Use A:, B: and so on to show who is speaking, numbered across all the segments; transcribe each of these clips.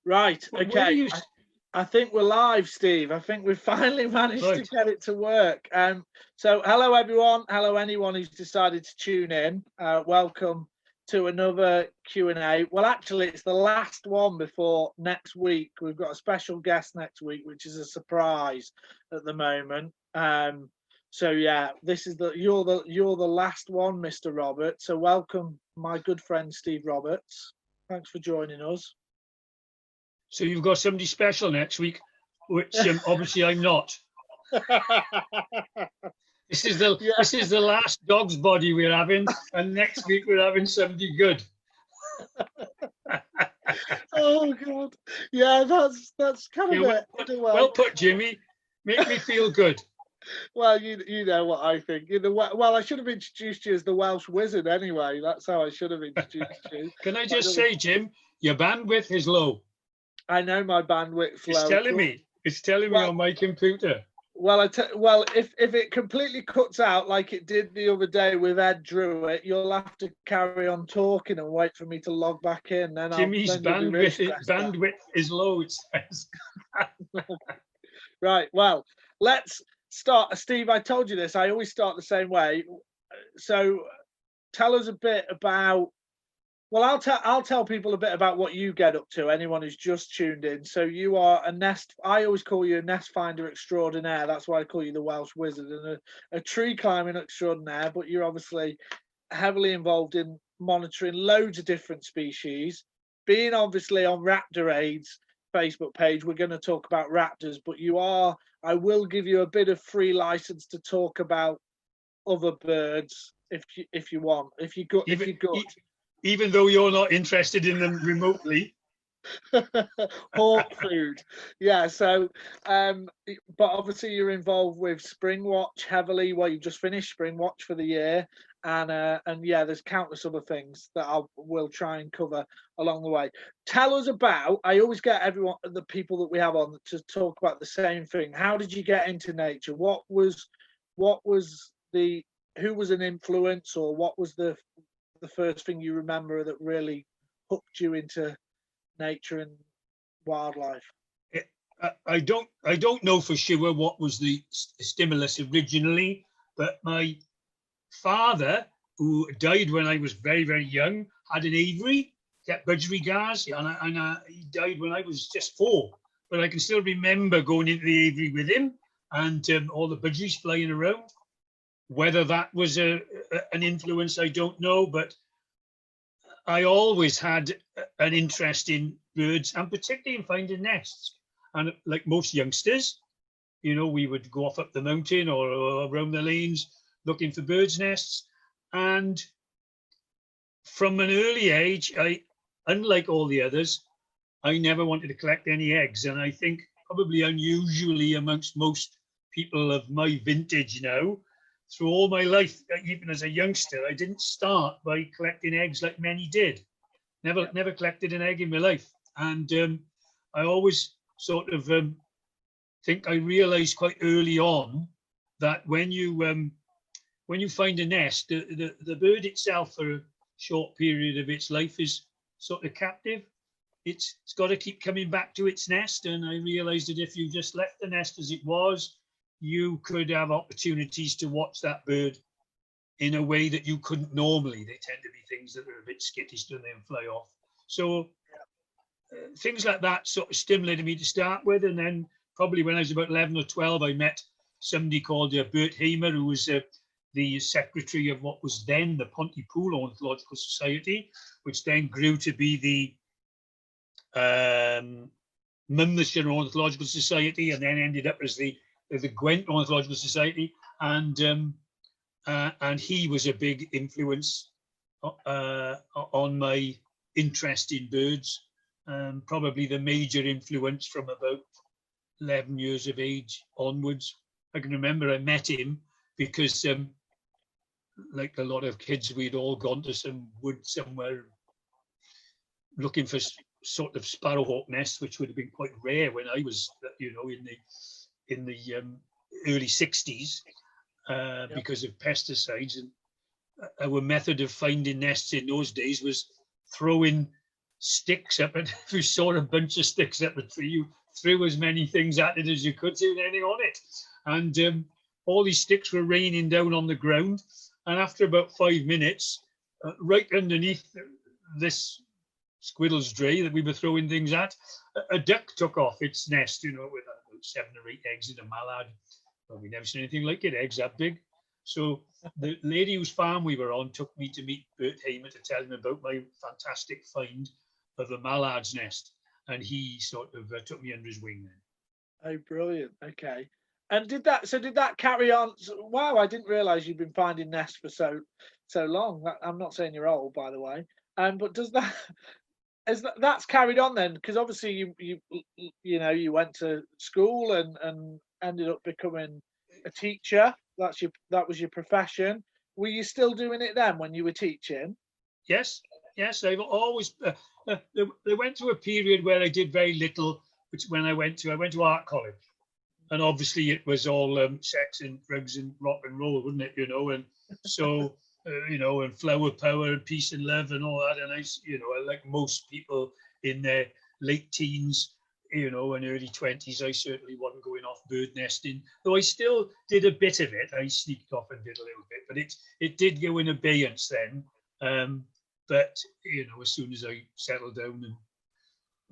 A: Right. Okay. I think we're live, Steve. I think we've finally managed to get it to work. So hello, everyone. Hello, anyone who's decided to tune in. Welcome to another Q&A. Well, actually, it's the last one before next week. We've got a special guest next week, which is a surprise at the moment. So yeah, this is you're the last one, Mr. Robert. So welcome, my good friend Steve Roberts. Thanks for joining us.
B: So you've got somebody special next week, which obviously I'm not. This is the last dog's body we're having, and next week we're having somebody good.
A: Oh God, yeah, that's kind of it.
B: Well put, Jimmy. Make me feel good.
A: Well, you know what I think. Well, I should have introduced you as the Welsh Wizard anyway. That's how I should have introduced you.
B: Can I just say, Jim, your bandwidth is low.
A: I know my bandwidth's low.
B: It's telling me on my computer.
A: Well, if it completely cuts out like it did the other day with Ed Druitt, you'll have to carry on talking and wait for me to log back in. Then
B: Jimmy's bandwidth is low, it says.
A: Right. Well, let's start. Steve, I told you this. I always start the same way. So, tell us a bit about. Well, I'll tell people a bit about what you get up to. Anyone who's just tuned in. So you are a nest. I always call you a nest finder extraordinaire. That's why I call you the Welsh Wizard, and a tree climbing extraordinaire. But you're obviously heavily involved in monitoring loads of different species. Being obviously on Raptor Aid's Facebook page, we're going to talk about raptors. But I will give you a bit of free license to talk about other birds if you want. If you go.
B: Even though you're not interested in them remotely.
A: Hawk food. Yeah, so but obviously you're involved with Springwatch heavily. Well, you've just finished Springwatch for the year, and yeah, there's countless other things that we'll try and cover along the way. Tell us about. I always get the people that we have on to talk about the same thing. How did you get into nature? Who was an influence, or what was the first thing you remember that really hooked you into nature and wildlife?
B: I don't know for sure what was the stimulus originally, but my father, who died when I was very, very young, had an aviary, kept budgerigars, and he died when I was just 4. But I can still remember going into the aviary with him and all the budgies flying around. Whether that was an influence, I don't know, but I always had an interest in birds, and particularly in finding nests. And like most youngsters, we would go off up the mountain or around the lanes looking for birds' nests. And from an early age, unlike all the others, I never wanted to collect any eggs. And I think probably unusually amongst most people of my vintage now, through all my life, even as a youngster, I didn't start by collecting eggs like many did. Never collected an egg in my life. And I always sort of think I realized quite early on that when you find a nest, the bird itself for a short period of its life is sort of captive. It's got to keep coming back to its nest. And I realized that if you just left the nest as it was, you could have opportunities to watch that bird in a way that you couldn't normally. They tend to be things that are a bit skittish, don't they, and fly off. So things like that sort of stimulated me to start with. And then probably when I was about 11 or 12, I met somebody called Bert Hamer, who was the secretary of what was then the Pontypool Ornithological Society, which then grew to be the Monmouthshire Ornithological Society, and then ended up as the Gwent Ornithological Society, and he was a big influence on my interest in birds. Probably the major influence from about 11 years of age onwards. I can remember I met him because, like a lot of kids, we'd all gone to some wood somewhere looking for sort of sparrowhawk nests, which would have been quite rare when I was, in the early 60s because of pesticides. And our method of finding nests in those days was throwing sticks up, and if you saw a bunch of sticks up a tree, you threw as many things at it as you could see anything on it. And all these sticks were raining down on the ground. And after about 5 minutes, right underneath this squirrel's tray that we were throwing things at, a duck took off its nest, with about 7 or 8 eggs in a mallard. Well, we never seen anything like it, eggs that big. So the lady whose farm we were on took me to meet Bert Hamer to tell him about my fantastic find of a mallard's nest. And he sort of took me under his wing then.
A: Oh, brilliant. Okay. And did that carry on? Wow, I didn't realize you've been finding nests for so long. I'm not saying you're old, by the way. But that's carried on then? Because obviously you went to school and ended up becoming a teacher. That was your profession. Were you still doing it then when you were teaching?
B: Yes. I've always. They went through a period where I did very little, which when I went to art college, and obviously it was all sex and drugs and rock and roll, wasn't it? And so and flower power and peace and love and all that. And I like most people in their late teens, and early 20s, I certainly wasn't going off bird nesting, though I still did a bit of it. I sneaked off and did a little bit, but it did go in abeyance then. But as soon as I settled down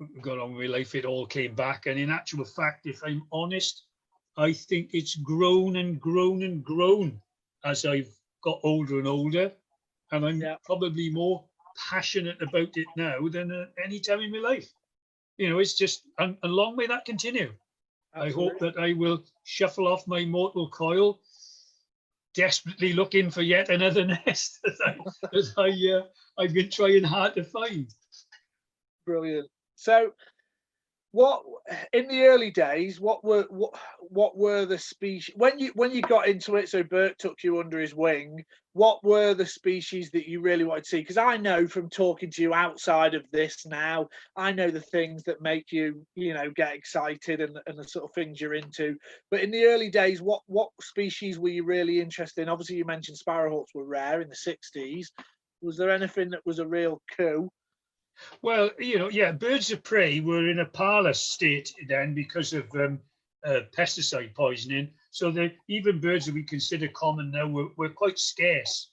B: and got on with my life, it all came back. And in actual fact, if I'm honest, I think it's grown and grown and grown as I've got older and older. And I'm probably more passionate about it now than any time in my life. It's just, and long may that continue. Absolutely. I hope that I will shuffle off my mortal coil, desperately looking for yet another nest that I've been trying hard to find.
A: Brilliant. So, what in the early days? What were the species when you got into it? So Bert took you under his wing. What were the species that you really wanted to see? Because I know from talking to you outside of this now, I know the things that make you get excited and the sort of things you're into. But in the early days, what species were you really interested in? Obviously, you mentioned sparrowhawks were rare in the 60s. Was there anything that was a real coup?
B: Well, birds of prey were in a parlous state then because of pesticide poisoning. So even birds that we consider common now were quite scarce.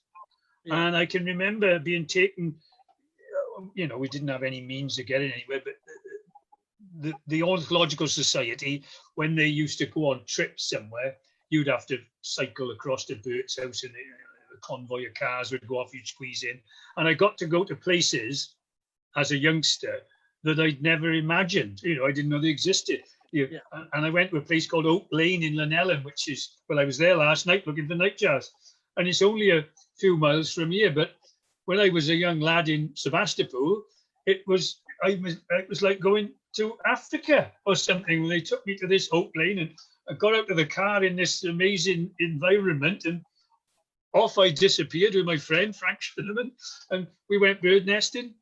B: Yeah. And I can remember being taken, we didn't have any means to get it anywhere, but the Ornithological Society, when they used to go on trips somewhere, you'd have to cycle across the bird's house and a convoy of cars would go off, you'd squeeze in. And I got to go to places as a youngster that I'd never imagined. I didn't know they existed. And I went to a place called Oak Lane in Llanellan, which is, I was there last night looking for nightjars. And it's only a few miles from here. But when I was a young lad in Sebastopol, it was like going to Africa or something. When they took me to this Oak Lane and I got out of the car in this amazing environment and off I disappeared with my friend, Frank Schillerman, and we went bird nesting.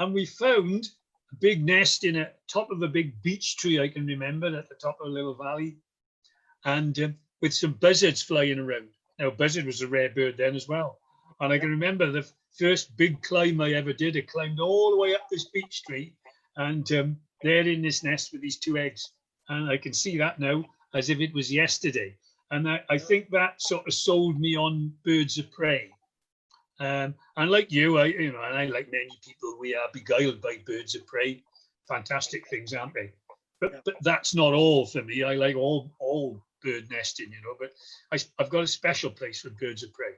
B: And we found a big nest in a top of a big beech tree, I can remember, at the top of a little valley, and with some buzzards flying around. Now, buzzard was a rare bird then as well. And I can remember the first big climb I ever did. I climbed all the way up this beech tree, and they're in this nest with these 2 eggs. And I can see that now as if it was yesterday. And I think that sort of sold me on birds of prey. And like you, and I like many people, we are beguiled by birds of prey. Fantastic things, aren't they? But that's not all for me. I like all bird nesting, but I've got a special place for birds of prey.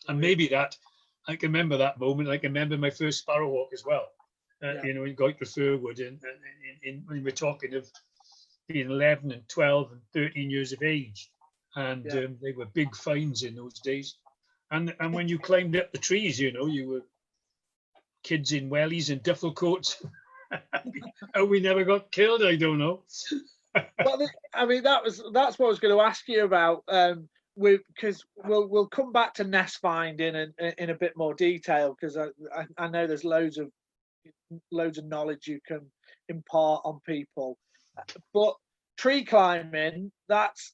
B: And maybe that, I can remember that moment. I can remember my first sparrowhawk as well, in Goitre Furwood. And when we're talking of being 11 and 12 and 13 years of age. And they were big finds in those days. And when you climbed up the trees, you were kids in wellies and duffel coats. How we never got killed, I don't know.
A: Well, I mean, that's what I was going to ask you about. Because we'll come back to nest finding in a bit more detail, because I know there's loads of knowledge you can impart on people. But tree climbing,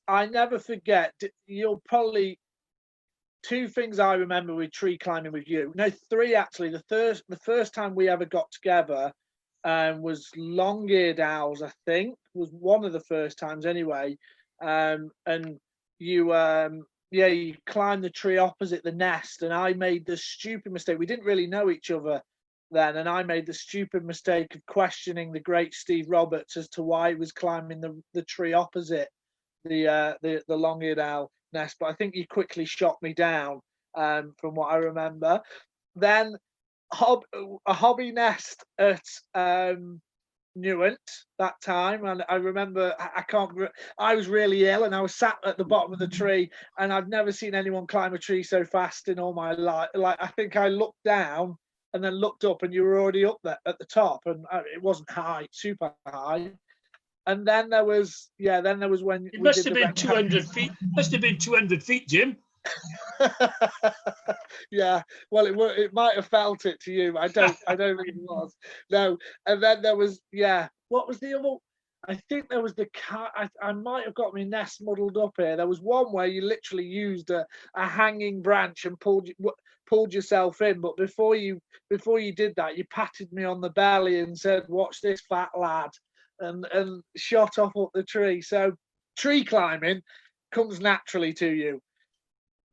A: I never forget. You'll probably two things I remember with tree climbing with you. No, three actually. The first time we ever got together was long-eared owls, I think, was one of the first times anyway. And you yeah, you climbed the tree opposite the nest, and I made the stupid mistake. We didn't really know each other then, and I made the stupid mistake of questioning the great Steve Roberts as to why he was climbing the tree opposite the long-eared owl nest. But I think you quickly shot me down, from what I remember. Then a hobby nest at Newent that time, and I remember I was really ill, and I was sat at the bottom of the tree, and I've never seen anyone climb a tree so fast in all my life. Like, I think I looked down and then looked up, and you were already up there at the top, and it wasn't high, super high. And then there was when
B: it must have been 200 feet. Must have been 200 feet, Jim.
A: Yeah, well, it might have felt it to you. I don't think it was. No. And then there was, what was the other? I think there was the car. I might have got my nest muddled up here. There was one where you literally used a hanging branch and pulled yourself in, but before you did that, you patted me on the belly and said, "Watch this, fat lad," and shot off up the tree. So tree climbing comes naturally to you,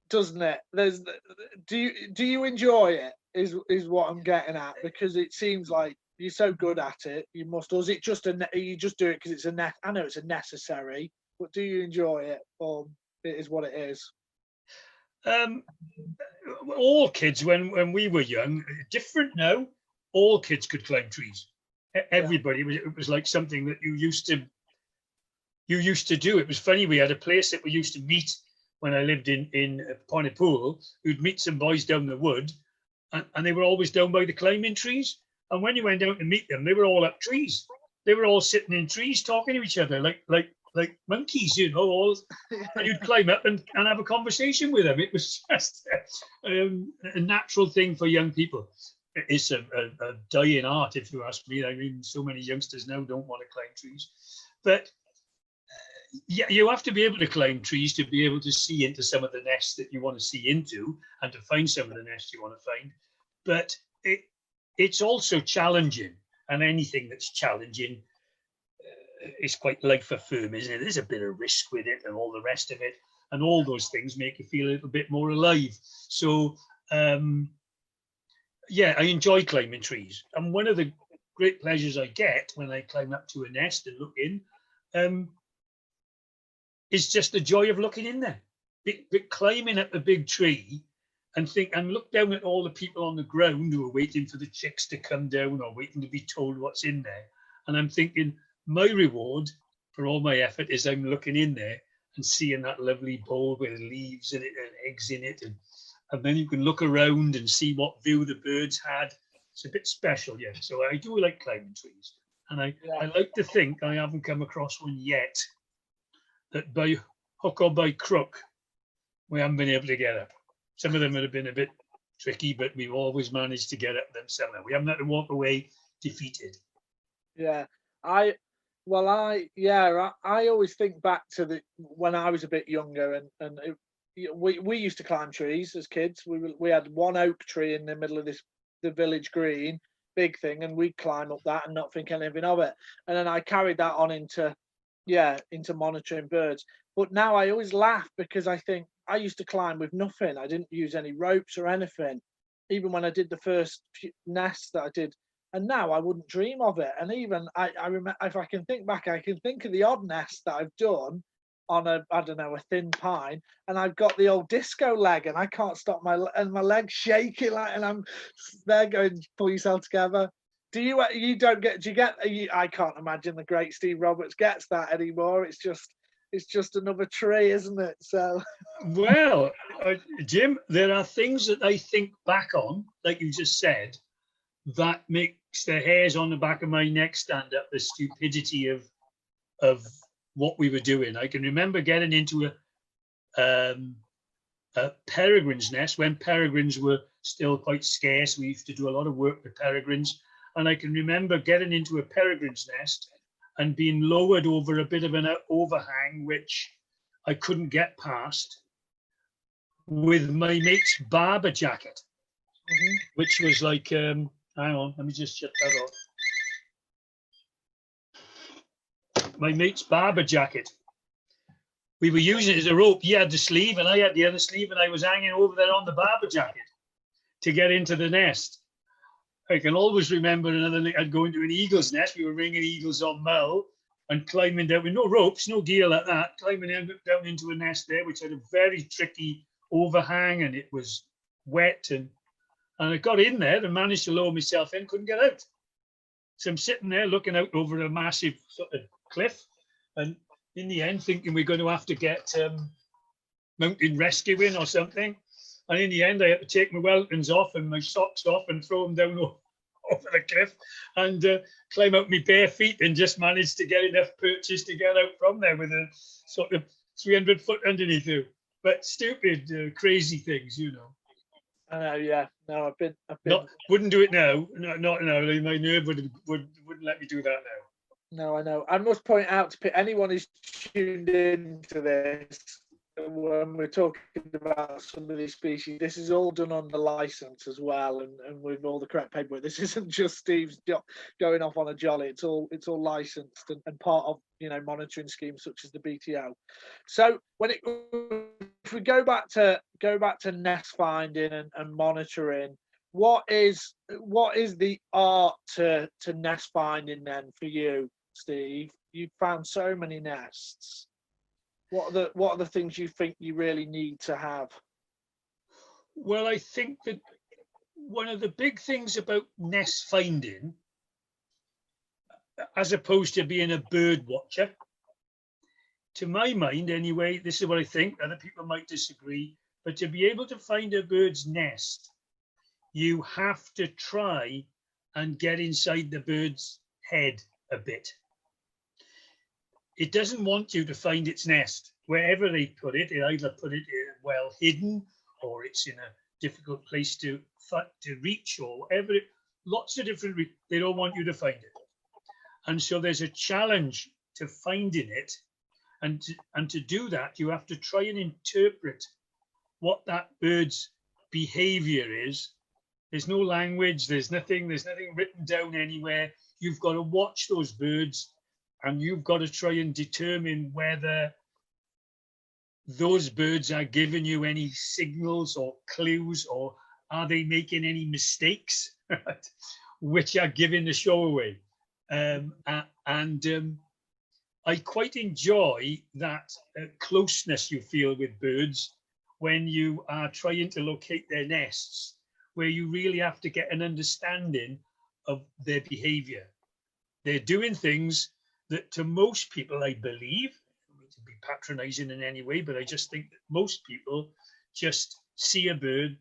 A: doesn't it? Do you enjoy it? Is what I'm getting at, because it seems like you're so good at it. You must. Or is it just you just do it because it's I know it's a necessary, but do you enjoy it, or it is what it is?
B: All kids, when we were young, different now. All kids could climb trees. Everybody, it was like something that you used to do. It was funny. We had a place that we used to meet when I lived in Pontypool. We'd meet some boys down the wood, and they were always down by the climbing trees. And when you went out to meet them, they were all up trees. They were all sitting in trees talking to each other like monkeys, you know. All, and you'd climb up and have a conversation with them. It was just a natural thing for young people. It's a dying art, if you ask me. I mean, so many youngsters now don't want to climb trees. But yeah, you have to be able to climb trees to be able to see into some of the nests that you want to see into, and to find some of the nests you want to find. But it's also challenging, and anything that's challenging is quite life affirming, isn't it? There's a bit of risk with it and all the rest of it, and all those things make you feel a little bit more alive. So yeah, I enjoy climbing trees, and one of the great pleasures I get when I climb up to a nest and look in is just the joy of looking in there. But climbing up a big tree and look down at all the people on the ground who are waiting for the chicks to come down or waiting to be told what's in there. And I'm thinking, my reward for all my effort is I'm looking in there and seeing that lovely bowl with leaves in it and eggs in it. And then you can look around and see what view the birds had. It's a bit special, yeah. So I do like climbing trees. And I like to think I haven't come across one yet that by hook or by crook, we haven't been able to get up. Some of them would have been a bit tricky, but we've always managed to get up them somehow. We haven't had to walk away defeated.
A: Yeah, I always think back to when I was a bit younger, and we used to climb trees as kids. We had one oak tree in the middle of the village green, big thing, and we'd climb up that and not think anything of it. And then I carried that on into monitoring birds. But now I always laugh because I think I used to climb with nothing. I didn't use any ropes or anything, even when I did the first nests that I did. And now I wouldn't dream of it. And even I remember, if I can think back, I can think of the odd nest that I've done on a thin pine, and I've got the old disco leg, and I can't stop my legs shaking and I'm there going, pull yourself together. Do you I can't imagine the great Steve Roberts gets that anymore. It's just another tree, isn't it? So
B: well, Jim, there are things that I think back on, like you just said, that makes the hairs on the back of my neck stand up. The stupidity of what we were doing. I can remember getting into a peregrine's nest when peregrines were still quite scarce. We used to do a lot of work with peregrines. And I can remember getting into a peregrine's nest and being lowered over a bit of an overhang, which I couldn't get past. with my mate's barber jacket, which was like, hang on, let me just shut that off. My mate's barber jacket. We were using it as a rope. He had the sleeve and I had the other sleeve, and I was hanging over there on the barber jacket to get into the nest. I can always remember another night I'd go into an eagle's nest. We were ringing eagles on Mull and climbing down with no ropes, no gear like that, climbing down into a nest there, which had a very tricky overhang, and it was wet. And I got in there and managed to lower myself in, couldn't get out. So I'm sitting there looking out over a massive sort of cliff, and in the end thinking we're going to have to get mountain rescuing or something. And in the end, I had to take my weltons off and my socks off and throw them down over the cliff and climb out my bare feet, and just managed to get enough purchase to get out from there with a sort of 300 foot underneath you. But stupid, crazy things, you know.
A: I know, yeah. No, I've been.
B: Wouldn't do it now. Not now. My nerve wouldn't let me do that now.
A: No, I know. I must point out to anyone who's tuned in to this, when we're talking about some of these species, this is all done on the license as well, and with all the correct paperwork. This isn't just Steve's going off on a jolly. It's all licensed and part of, you know, monitoring schemes such as the BTO. So if we go back to nest finding and monitoring, what is the art to nest finding then for you, Steve? You've found so many nests. What are the things you think you really need to have?
B: Well, I think that one of the big things about nest finding, as opposed to being a bird watcher, to my mind anyway, this is what I think, other people might disagree, but to be able to find a bird's nest, you have to try and get inside the bird's head a bit. It doesn't want you to find its nest. Wherever they put it, they either put it well hidden, or it's in a difficult place to reach, or whatever. Lots of different, they don't want you to find it. And so there's a challenge to finding it. And to do that, you have to try and interpret what that bird's behavior is. There's no language, there's nothing written down anywhere. You've got to watch those birds, and you've got to try and determine whether those birds are giving you any signals or clues, or are they making any mistakes, which are giving the show away. I quite enjoy that closeness you feel with birds when you are trying to locate their nests, where you really have to get an understanding of their behavior. They're doing things that to most people, I believe, I don't mean to be patronizing in any way, but I just think that most people just see a bird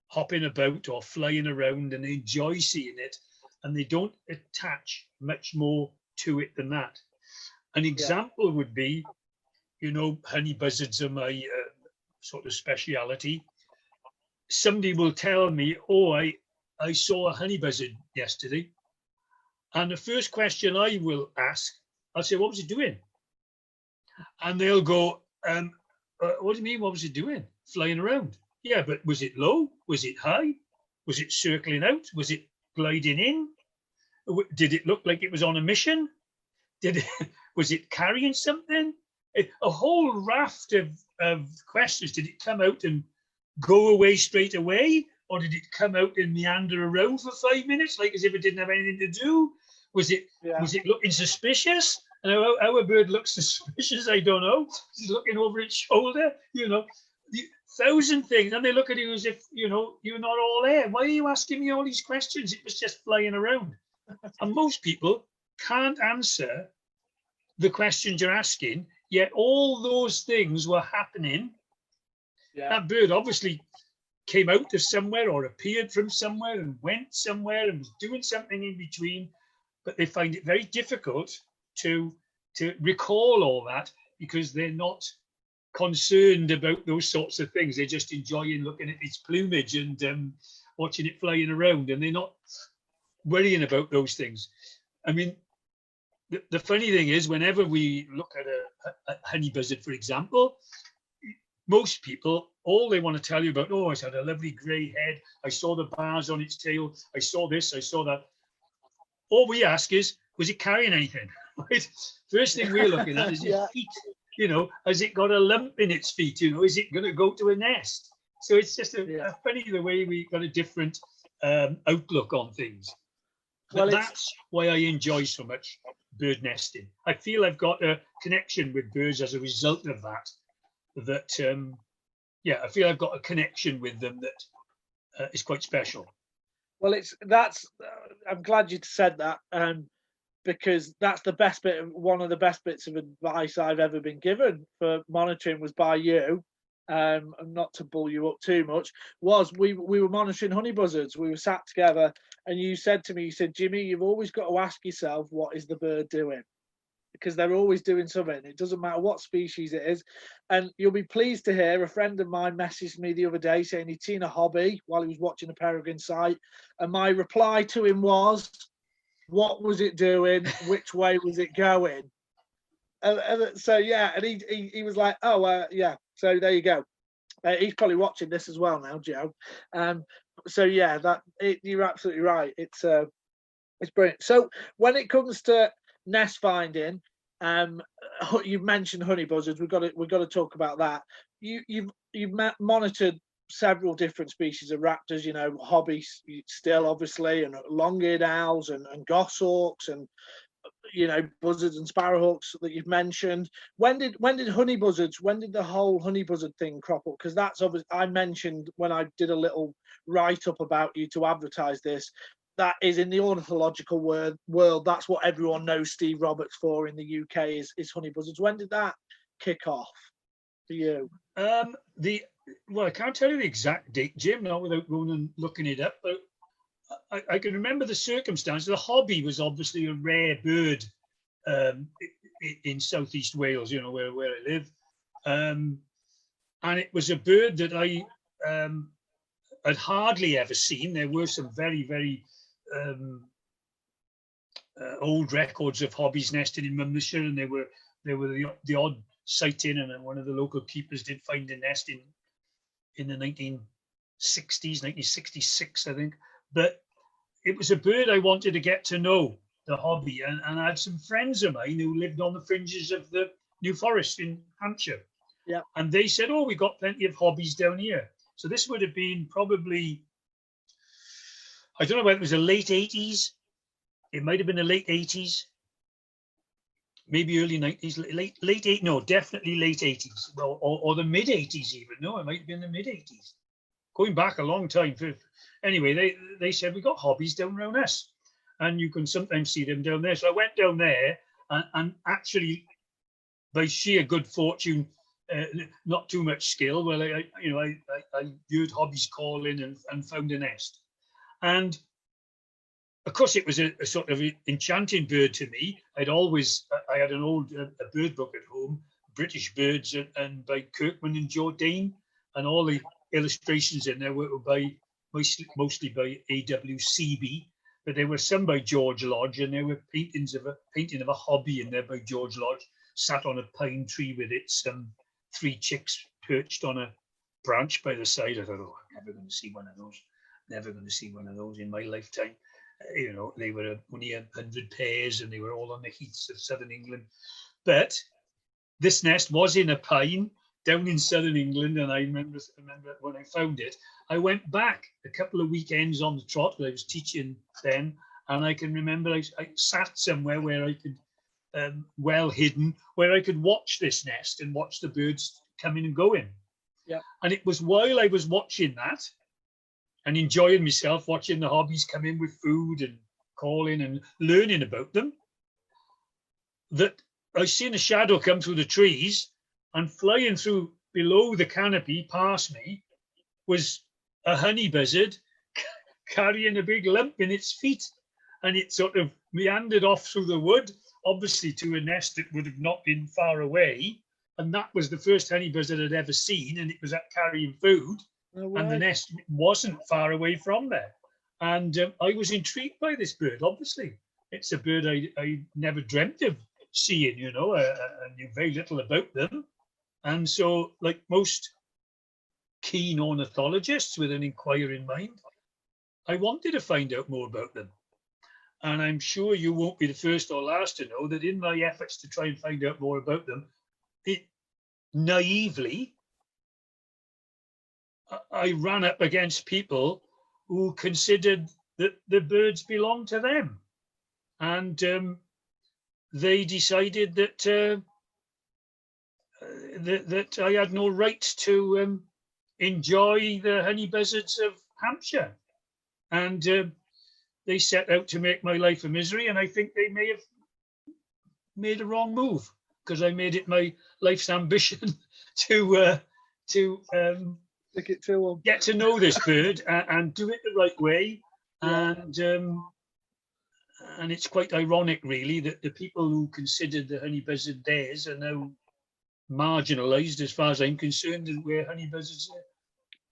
B: hopping about or flying around and they enjoy seeing it, and they don't attach much more to it than that. An example would be, you know, honey buzzards are my sort of speciality. Somebody will tell me, oh, I saw a honey buzzard yesterday. And the first question I will ask, I'll say, what was it doing? And they'll go, what do you mean, what was it doing? Flying around. Yeah, but was it low? Was it high? Was it circling out? Was it gliding in? Did it look like it was on a mission? Was it carrying something? A whole raft of questions. Did it come out and go away straight away? Or did it come out and meander around for 5 minutes, like as if it didn't have anything to do? Was it looking suspicious? And how a bird looks suspicious, I don't know. It's looking over its shoulder, you know. 1,000 things, and they look at you as if, you know, you're not all there. Why are you asking me all these questions? It was just flying around. And most people can't answer the questions you're asking, yet all those things were happening. That bird obviously came out of somewhere or appeared from somewhere and went somewhere and was doing something in between, but they find it very difficult to recall all that because they're not concerned about those sorts of things. They're just enjoying looking at its plumage and watching it flying around, and they're not worrying about those things. I mean, the funny thing is, whenever we look at a honey buzzard, for example, most people, all they want to tell you about, oh, it's had a lovely grey head. I saw the bars on its tail. I saw this. I saw that. All we ask is, was it carrying anything? Right? First thing we're looking at is its feet. You know, has it got a lump in its feet? You know, is it going to go to a nest? So it's just a funny the way we got a different outlook on things. But that's why I enjoy so much bird nesting. I feel I've got a connection with birds as a result of that. I feel I've got a connection with them that is quite special.
A: Well, I'm glad you said that, because that's the best bit. One of the best bits of advice I've ever been given for monitoring was by you. And not to bull you up too much, was we were monitoring honey buzzards. We were sat together, and you said to me, you said, Jimmy, you've always got to ask yourself, what is the bird doing? Because they're always doing something. It doesn't matter what species it is. And you'll be pleased to hear a friend of mine messaged me the other day saying he'd seen a hobby while he was watching a peregrine sight. And my reply to him was, what was it doing? Which way was it going? And so, yeah, and he was like, oh, yeah. So there you go. He's probably watching this as well now, Joe. So yeah, you're absolutely right. It's brilliant. So when it comes to nest finding, you've mentioned honey buzzards. We've got to talk about that. You've monitored several different species of raptors. You know, hobbies still obviously, and long-eared owls and goshawks and, you know, buzzards and sparrowhawks that you've mentioned. When did the whole honey buzzard thing crop up? Because that's obviously, I mentioned when I did a little write-up about you to advertise this, that is in the ornithological world, that's what everyone knows Steve Roberts for in the UK is honey buzzards. When did that kick off for you?
B: Well, I can't tell you the exact date, Jim, not without going and looking it up, but I can remember the circumstance. The hobby was obviously a rare bird in southeast Wales, you know, where I live. And it was a bird that I had hardly ever seen. There were some very, very old records of hobbies nesting in Monmouthshire, and there were the odd sighting, and one of the local keepers did find a nest in the 1960s, 1966, I think. But it was a bird I wanted to get to know, the hobby, and I had some friends of mine who lived on the fringes of the New Forest in Hampshire.
A: Yeah.
B: And they said, oh, we got plenty of hobbies down here. So this would have been probably, I don't know whether it was the late 80s. It might have been the late 80s, maybe early 90s, definitely late 80s, or the mid 80s even. No, it might have been the mid 80s. Going back a long time. Anyway, they said, we got hobbies down around us, and you can sometimes see them down there. So I went down there, and actually, by sheer good fortune, not too much skill, well, I heard hobbies calling and found a nest. And of course, it was a sort of enchanting bird to me. I had an old a bird book at home, British Birds, and by Kirkman and Jourdain, and all the illustrations in there were mostly by A.W.C.B., but there were some by George Lodge, and there were painting of a hobby in there by George Lodge, sat on a pine tree with its 3 chicks perched on a branch by the side. I thought, oh, I'm never going to see one of those. Never going to see one of those in my lifetime. You know, they were only 100 pairs, and they were all on the heaths of southern England. But this nest was in a pine down in southern England, and I remember when I found it, I went back a couple of weekends on the trot, because I was teaching then, and I can remember I sat somewhere where I could, well hidden, where I could watch this nest and watch the birds coming and going.
A: Yeah.
B: And it was while I was watching that and enjoying myself, watching the hobbies come in with food and calling and learning about them, that I seen a shadow come through the trees, and flying through below the canopy past me was a honey buzzard carrying a big lump in its feet. And it sort of meandered off through the wood, obviously to a nest that would have not been far away. And that was the first honey buzzard I'd ever seen, and it was at carrying food.
A: No
B: and the nest wasn't far away from there. And I was intrigued by this bird, obviously. It's a bird I never dreamt of seeing, you know. I knew very little about them. And so, like most keen ornithologists with an inquiring mind, I wanted to find out more about them. And I'm sure you won't be the first or last to know that in my efforts to try and find out more about them, naively, I ran up against people who considered that the birds belonged to them. And they decided that that I had no right to enjoy the honey buzzards of Hampshire. And they set out to make my life a misery. And I think they may have made a wrong move, because I made it my life's ambition to get to know this bird and do it the right way. And it's quite ironic, really, that the people who considered the honey buzzard theirs are now marginalised, as far as I'm concerned, where honey buzzards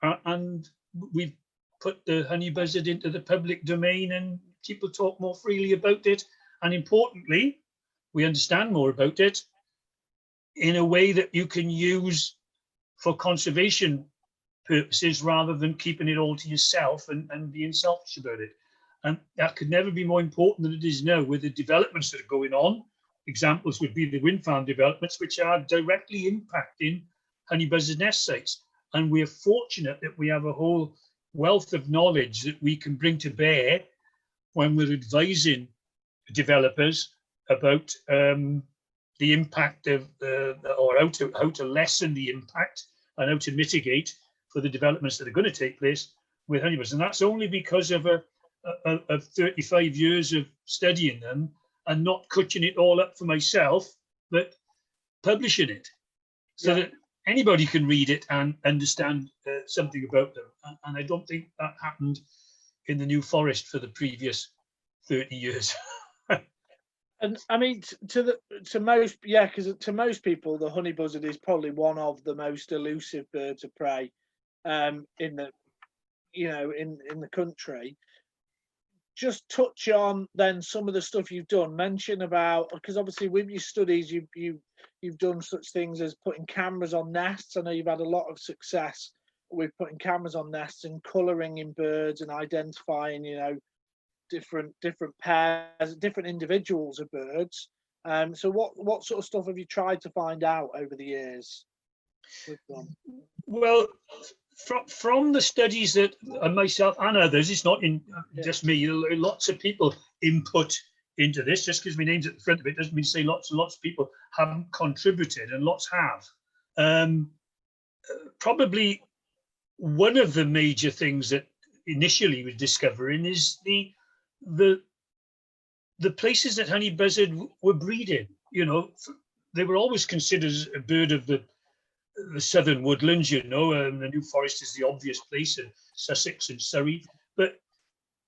B: are. And we've put the honey buzzard into the public domain, and people talk more freely about it. And importantly, we understand more about it in a way that you can use for conservation purposes, rather than keeping it all to yourself and being selfish about it. And that could never be more important than it is now, with the developments that are going on. Examples would be the wind farm developments, which are directly impacting honey buzzard nest sites. And we're fortunate that we have a whole wealth of knowledge that we can bring to bear when we're advising developers about the impact of, or how to lessen the impact and how to mitigate for the developments that are going to take place with honey buzzards. And that's only because of 35 years of studying them and not cutting it all up for myself, but publishing it so that anybody can read it and understand something about them. And I don't think that happened in the New Forest for the previous 30 years.
A: And I mean, to most people, the honey buzzard is probably one of the most elusive birds of prey in the country. Just touch on then some of the stuff you've done. Mention about, because obviously with your studies, you've done such things as putting cameras on nests. I know you've had a lot of success with putting cameras on nests and colouring in birds and identifying, different pairs, different individuals of birds. So what sort of stuff have you tried to find out over the years with them?
B: Well, from the studies that myself and others, it's not just me, lots of people input into this. Just because my name's at the front of it doesn't mean to say lots and lots of people haven't contributed, and lots have. Probably one of the major things that initially we're discovering is the places that honey buzzard were breeding. They were always considered a bird of the southern woodlands, the New Forest is the obvious place, in Sussex and Surrey. But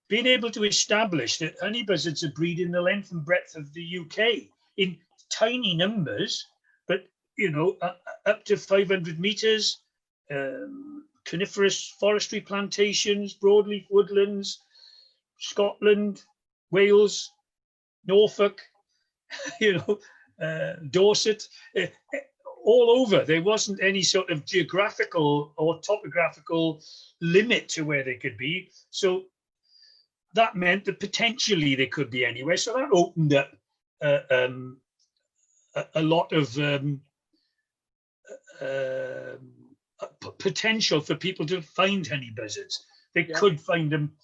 B: being able to establish that honey buzzards are breeding the length and breadth of the UK in tiny numbers, but up to 500 metres, coniferous forestry plantations, broadleaf woodlands, Scotland, Wales, Norfolk, Dorset, all over. There wasn't any sort of geographical or topographical limit to where they could be. So that meant that potentially they could be anywhere. So that opened up a lot of potential for people to find honey buzzards. They could find them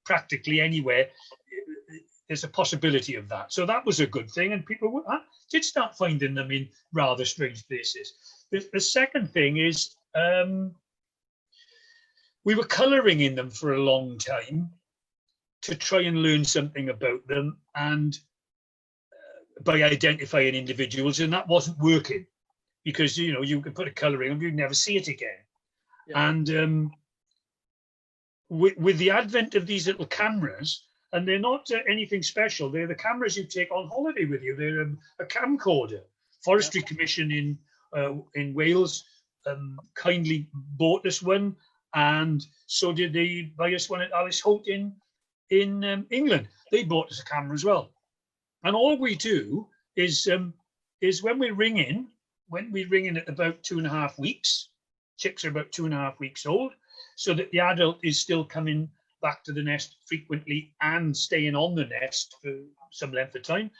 B: practically anywhere. There's a possibility of that. So that was a good thing. And people did start finding them in rather strange places. The second thing is we were colouring in them for a long time to try and learn something about them, and by identifying individuals, and that wasn't working because, you could put a colouring and you'd never see it again. Yeah. And with the advent of these little cameras, and they're not anything special. They're the cameras you take on holiday with you. They're a camcorder. Forestry Commission in Wales kindly bought us one, and so did they buy us one at Alice Holt in England. They bought us a camera as well. And all we do is when we ring in, when we ring in at about 2.5 weeks, chicks are about 2.5 weeks old, so that the adult is still coming back to the nest frequently and staying on the nest for some length of time.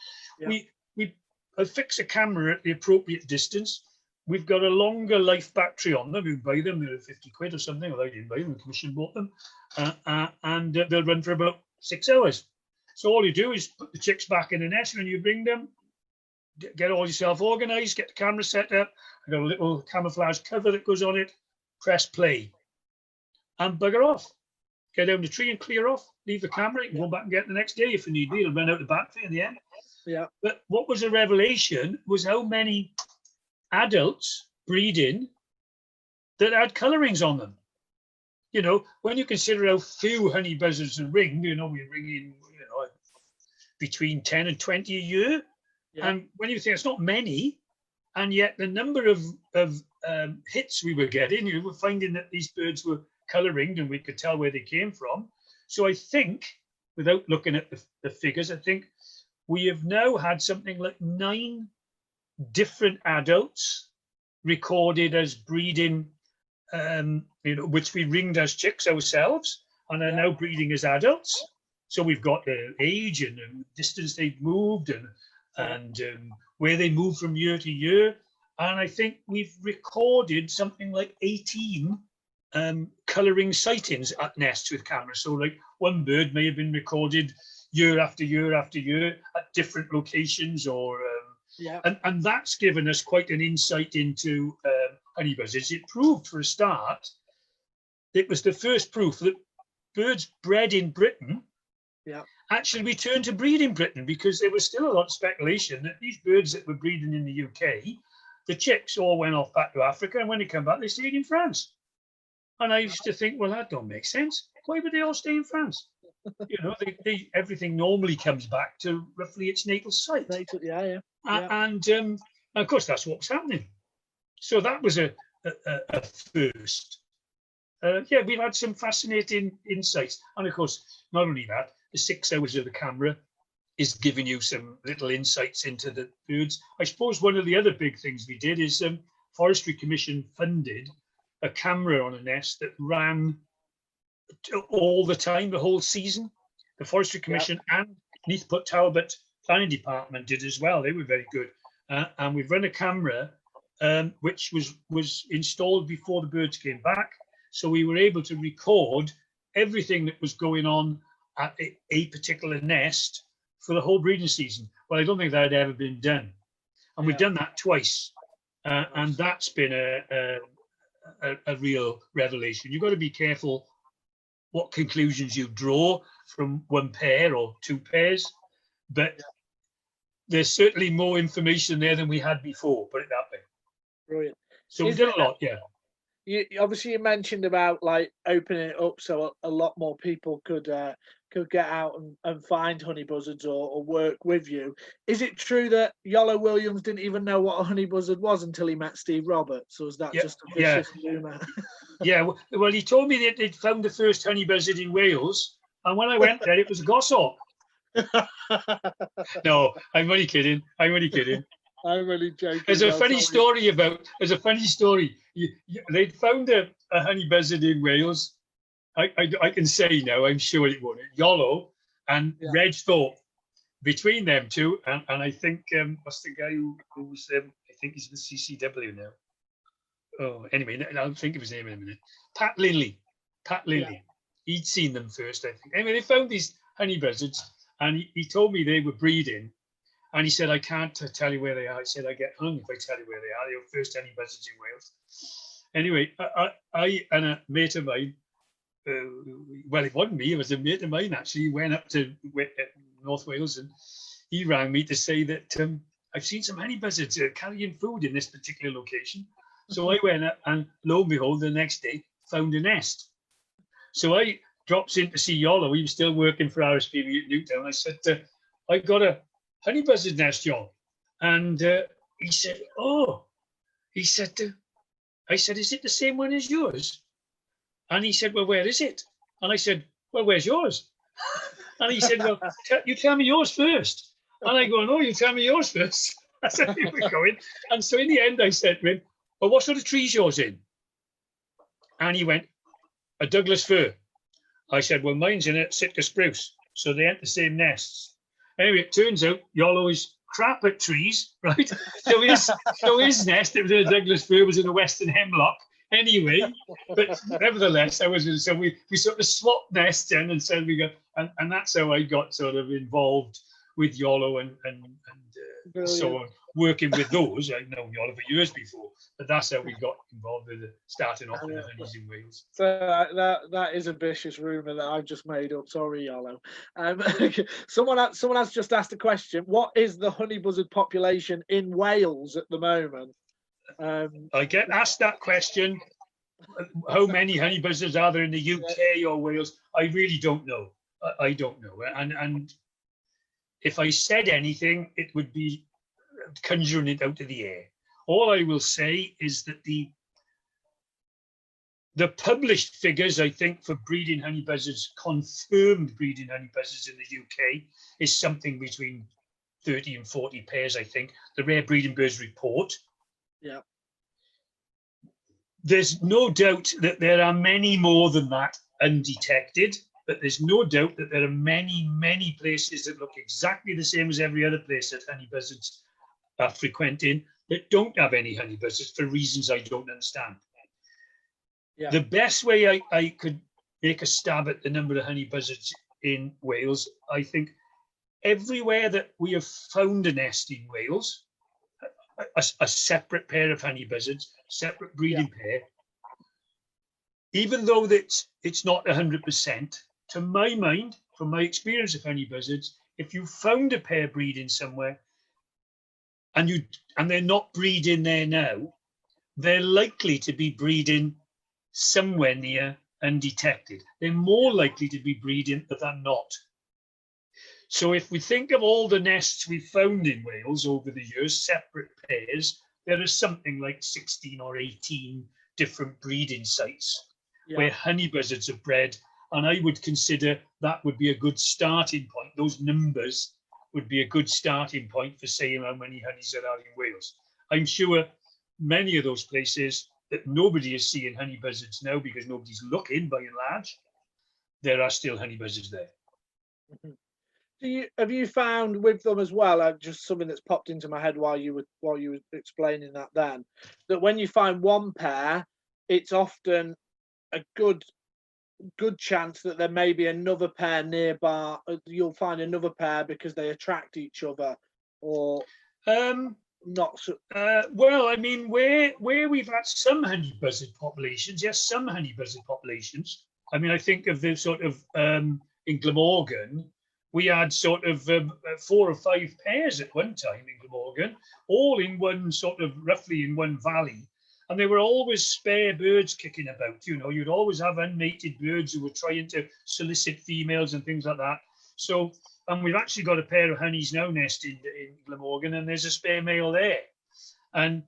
B: Yeah. We fix a camera at the appropriate distance. We've got a longer life battery on them. We buy them, they're 50 quid or something. Well, I didn't buy them, the commission bought them. And they'll run for about 6 hours. So all you do is put the chicks back in the nest when you bring them, get all yourself organized, get the camera set up, I've got a little camouflage cover that goes on it, press play, and bugger off. Get down the tree and clear off, leave the camera, you can go back and get it the next day if you need be, it'll run out of battery in the end.
A: Yeah.
B: But what was a revelation was how many adults breeding that had colorings on them. You know, when you consider how few honey buzzards are ringed, you know, we're ringing, you know, between 10 and 20 a year. Yeah. And when you think it's not many, and yet the number of hits we were getting, you were finding that these birds were coloring and we could tell where they came from. So I think, without looking at the figures, I think we have now had something like 9 different adults recorded as breeding, you know, which we ringed as chicks ourselves and are now breeding as adults. So we've got the age and the distance they've moved and where they move from year to year. And I think we've recorded something like 18 colouring sightings at nests with cameras. So like one bird may have been recorded year after year after year at different locations, or and that's given us quite an insight into honey buzzards. It proved, for a start, it was the first proof that birds bred in Britain actually returned to breed in Britain, because there was still a lot of speculation that these birds that were breeding in the UK, the chicks all went off back to Africa, and when they come back, they stayed in France. And I used to think, well, that don't make sense. Why would they all stay in France? You know, everything normally comes back to roughly its natal site. And of course, that's what was happening. So that was a first. We've had some fascinating insights. And of course, not only that, the 6 hours of the camera is giving you some little insights into the birds. I suppose one of the other big things we did is Forestry Commission funded a camera on a nest that ran all the time, the whole season. The Forestry Commission and Neathport Talbot Planning Department did as well. They were very good. And we've run a camera which was installed before the birds came back. So we were able to record everything that was going on at a particular nest for the whole breeding season. Well, I don't think that had ever been done. And we've done that twice. And that's been a real revelation. You've got to be careful what conclusions you draw from one pair or 2 pairs, but there's certainly more information there than we had before, put it that way.
A: Brilliant.
B: So we did a lot,
A: You mentioned about like opening it up so a lot more people could get out and find honey buzzards or work with you. Is it true that Yolo Williams didn't even know what a honey buzzard was until he met Steve Roberts? Or was that just a vicious rumour?
B: Well, he told me that they'd found the first honey buzzard in Wales, and when I went there, it was a goshawk. No, I'm only kidding. I'm only joking. There's a funny story. They'd found a honey buzzard in Wales. I can say now, I'm sure it won't. Yolo and Reg Thorpe. Between them two, and I think what's the guy who's I think he's with CCW now. Oh, anyway, I'll think of his name in a minute. Pat Linley. He'd seen them first, I think. Anyway, they found these honey buzzards, and he told me they were breeding, and he said, I can't tell you where they are. He said, I get hung if I tell you where they are. They were first honey buzzards in Wales. Anyway, I and a mate of mine, well, it wasn't me, it was a mate of mine actually. He went up to North Wales, and he rang me to say that I've seen some honey buzzards carrying food in this particular location. So I went up, and lo and behold, the next day found a nest. So I drops in to see Yolo. He was still working for RSPB at Newtown. I said, I got a honey buzzard nest, Yolo. And he said, oh, I said, is it the same one as yours? And he said, well, where is it? And I said, well, where's yours? And he said, well, you tell me yours first. And I go, no, you tell me yours first. That's how we were going. And so in the end, I said to him, well, what sort of tree's yours in? And he went, a Douglas fir. I said, well, mine's in a Sitka spruce. So they ain't the same nests. Anyway, it turns out y'all always crap at trees, right? So his nest, it was in a Douglas fir, was in a western hemlock. Anyway, but nevertheless, so we sort of swapped nests in, and so we got, and that's how I got sort of involved with Yolo and so on, working with those. I've known Yolo for years before, but that's how we got involved with starting off in the honeys in Wales.
A: So that is a vicious rumor that I've just made up. Sorry, Yolo. Someone has just asked a question. What is the honey buzzard population in Wales at the moment?
B: I get asked that question. How many honey buzzards are there in the UK or Wales? I really don't know. I don't know. And if I said anything, it would be conjuring it out of the air. All I will say is that the published figures, I think, for breeding honey buzzards, confirmed breeding honey buzzards in the UK, is something between 30 and 40 pairs, I think. The Rare Breeding Birds Report.
A: Yeah.
B: There's no doubt that there are many more than that undetected, but there's no doubt that there are many, many places that look exactly the same as every other place that honey buzzards are frequenting that don't have any honey buzzards for reasons I don't understand. Yeah. The best way I could make a stab at the number of honey buzzards in Wales, I think everywhere that we have found a nest in Wales, a separate pair of honey buzzards, separate breeding pair, even though it's not 100%, to my mind, from my experience of honey buzzards, if you found a pair breeding somewhere and they're not breeding there now, they're likely to be breeding somewhere near undetected. They're more likely to be breeding than not. So if we think of all the nests we've found in Wales over the years, separate pairs, there are something like 16 or 18 different breeding sites where honey buzzards are bred. And I would consider that would be a good starting point. Those numbers would be a good starting point for saying how many honeys there are in Wales. I'm sure many of those places that nobody is seeing honey buzzards now because nobody's looking, by and large, there are still honey buzzards there.
A: Mm-hmm. Have you found with them as well, just something that's popped into my head while you were explaining that then, that when you find one pair, it's often a good chance that there may be another pair nearby. You'll find another pair because they attract each other, or not so.
B: Well, I mean, where we've had some honey buzzard populations, yes, some honey buzzard populations. I mean, I think of the sort of in Glamorgan, we had sort of 4 or 5 pairs at one time in Glamorgan, all in one sort of roughly in one valley. And there were always spare birds kicking about. You know, you'd always have unmated birds who were trying to solicit females and things like that. So, and we've actually got a pair of honeys now nesting in Glamorgan, and there's a spare male there. And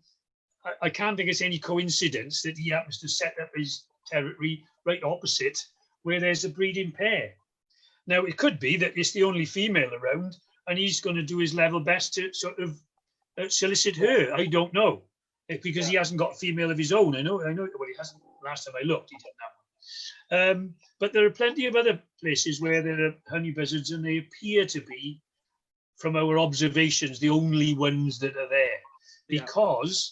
B: I can't think it's any coincidence that he happens to set up his territory right opposite where there's a breeding pair. Now, it could be that it's the only female around and he's going to do his level best to sort of solicit her. I don't know. It's because he hasn't got a female of his own. I know. Well, he hasn't. Last time I looked, he didn't have one. But there are plenty of other places where there are honey buzzards and they appear to be, from our observations, the only ones that are there. Because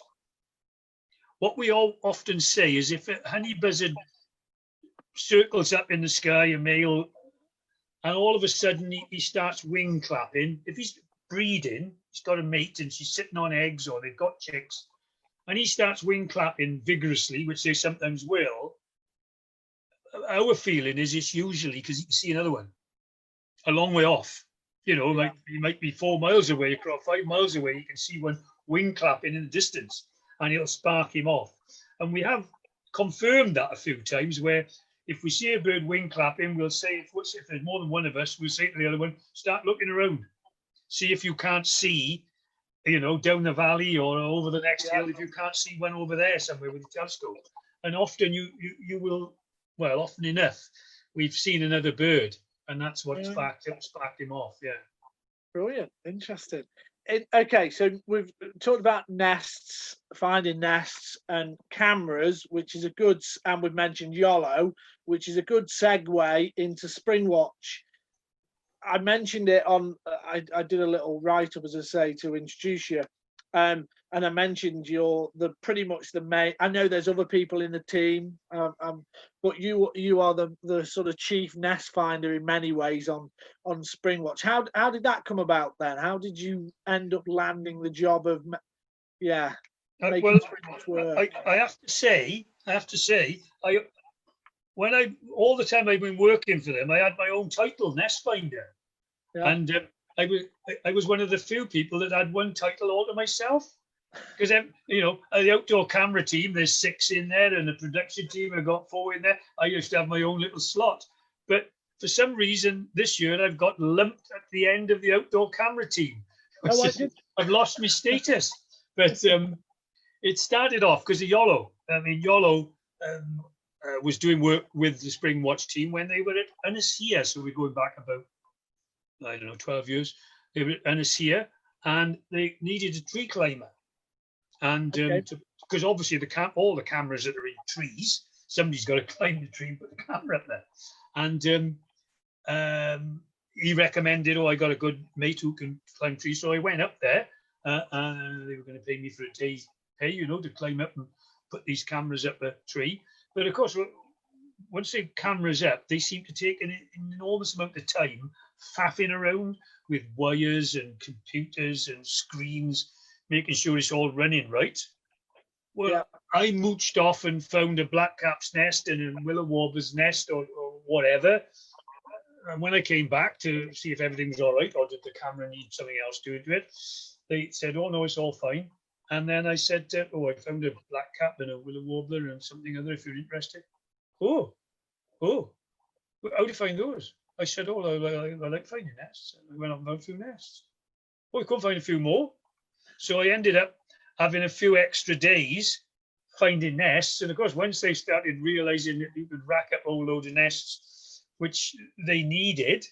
B: what we all often say is if a honey buzzard circles up in the sky, a male, and all of a sudden he starts wing clapping. If he's breeding, he's got a mate and she's sitting on eggs or they've got chicks, and he starts wing clapping vigorously, which they sometimes will, our feeling is it's usually because you can see another one a long way off. You know, like he might be 4 miles away, across 5 miles away, you can see one wing clapping in the distance and it'll spark him off. And we have confirmed that a few times where if we see a bird wing clapping, we'll say, if there's more than one of us, we'll say to the other one, start looking around. See if you can't see, you know, down the valley or over the next hill, if you can't see one over there somewhere with a telescope. And often you will, well, often enough, we've seen another bird and that's what sparked him off,
A: Brilliant, interesting. Okay, so we've talked about nests, finding nests, and cameras, which is a good, and we've mentioned YOLO, which is a good segue into Springwatch. I mentioned it on, I did a little write up, as I say, to introduce you. And I mentioned you're pretty much the main. I know there's other people in the team, but you are the sort of chief nest finder in many ways on Springwatch. How did that come about then? How did you end up landing the job of making
B: well,
A: Springwatch work?
B: I have to say, all the time I've been working for them, I had my own title, Nest Finder, and I was one of the few people that had one title all to myself. Because the outdoor camera team, there's 6 in there, and the production team, I got 4 in there. I used to have my own little slot, but for some reason this year I've got lumped at the end of the outdoor camera team. I've lost my status, but it started off because of YOLO. I mean, YOLO was doing work with the Springwatch team when they were at Annecia, so we're going back about, I don't know, 12 years. They were at Annecia, and they needed a tree climber. And because obviously all the cameras that are in trees, somebody's got to climb the tree and put the camera up there. And he recommended, I got a good mate who can climb trees. So I went up there, and they were going to pay me for a day's pay, to climb up and put these cameras up a tree. But of course, once the camera's up, they seem to take an enormous amount of time faffing around with wires and computers and screens, making sure it's all running right. Well, I mooched off and found a blackcap's nest and a willow warbler's nest or whatever. And when I came back to see if everything was all right, or did the camera need something else doing to it, they said, "Oh no, it's all fine." And then I said, "Oh, I found a blackcap and a willow warbler and something other. If you're interested." Oh, how do you find those? I said, "Oh, I like finding nests." I went up and found a few nests. Oh, I couldn't find a few more. So I ended up having a few extra days finding nests. And of course, once they started realizing that you could rack up a whole load of nests, which they needed,